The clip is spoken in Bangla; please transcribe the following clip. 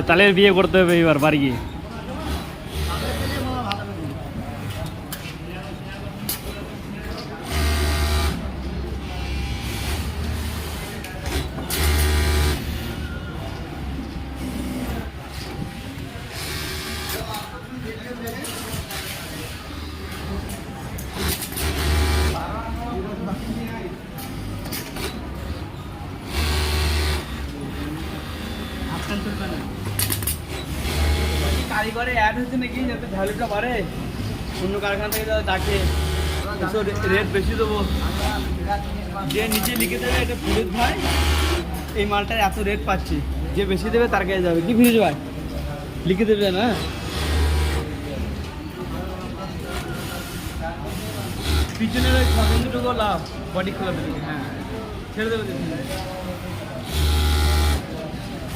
তাহলে বিয়ে করতে হবে এবার বাড়ি গিয়ে। কারিগরে অ্যাড হচ্ছে নাকি যাতে ভ্যালুটা বাড়ে, অন্য কারখানা থেকে যারা ডাকে রেট বেশি দেবো, যে নিচে লিখে দেবে এটা ফিরোজ ভাই এই মালটার এত রেট পাচ্ছি, যে বেশি দেবে তার কাছে যাবে, কি ফিরোজ ভাই লিখে দেবে না। পিছনের ওই ছজন দুটো লাভ বডি খোলা দেবে, হ্যাঁ ছেড়ে দেবে।